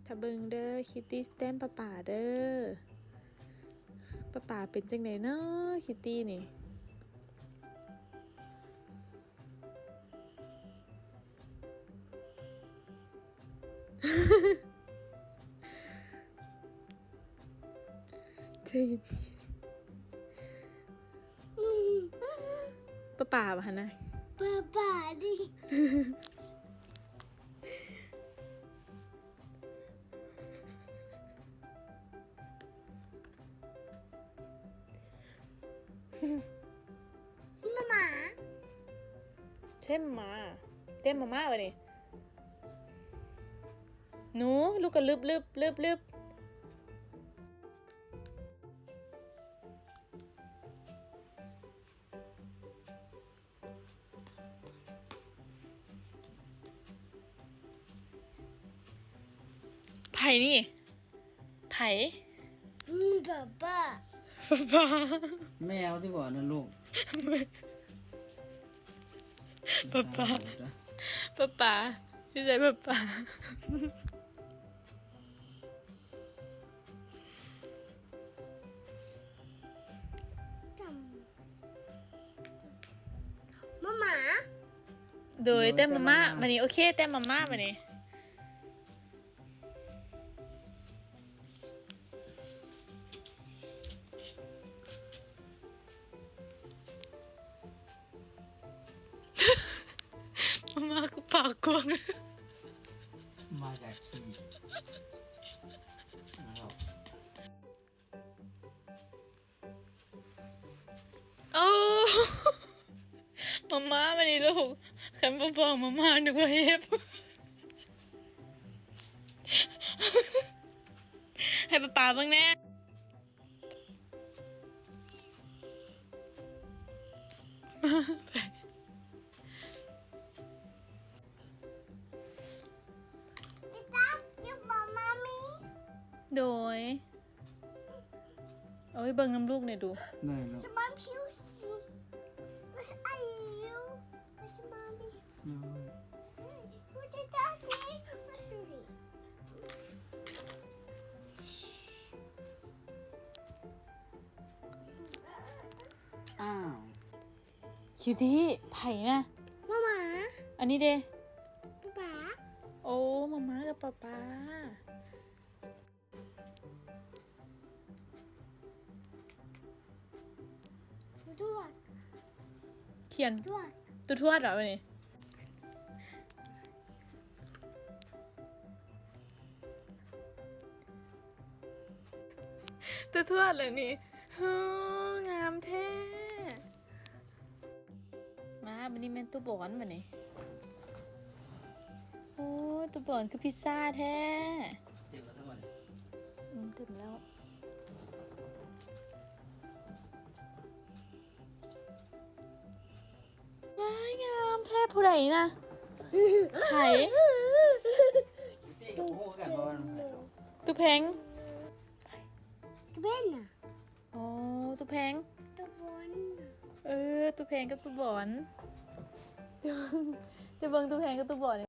ถ้าเบิ่งเด้อคิตตี้สแตมป่าป่าเด้อป่าป่าเป็นจังไดเนาะคิตตี้นี่ ใจเย็นป่าป่าป่ะฮะนะ ป่าดิ หมา ใช่หมาเต้มมาม่าวะนี่หนูลูกกระลึบไผ่นี่ไผ่ ป่า ป่า แมวที่บอกนั่นลูก ป่าพี่ใจป่า หมา โดยเต้มมาม่ามานี่โอเคเต้มมาม่ามานี่มาม่าก็ปากกว้าง มาจากขี้นะครับ โอ้ มาม่ามานี่ลูกขันบอกมาม่านึกว่าเฮ็บ ให้ป๊าบ้างแน่พี่ตาจุบมามี โดยเอาไว้เบิ่งน้ำลูกหน่อยดู ได้แล้ว สมามชิวสิว่าสอายุว่าสมามีว่าจะจ้าจีว่าสุริ อ้าว คิวตี้ไผ่นะ หมา อันนี้เด้ ป่า โอ้มาม่ากับป๊า ทวด เขียน ทวด ตัวทวดเหรอวันนี้ตัวทวดเลยนี่ฮู้งามแท้มาวันนี้แม่นตัวบอนมานี่โอ้ตัวบอนคือพิซซ่าแท้ เต็มแล้วทั้งหมด เต็มแล้วว้ายงามแท้ผู้ใดนะไผ่ ตู้กันบอล ตัวแพง ตัวเป็นน่ะ อ๋อตัวแพง ตัวบน ตัวแพงกับตัวบอนเดี๋ยวเบิ่งตัวแพงกับตัวบอน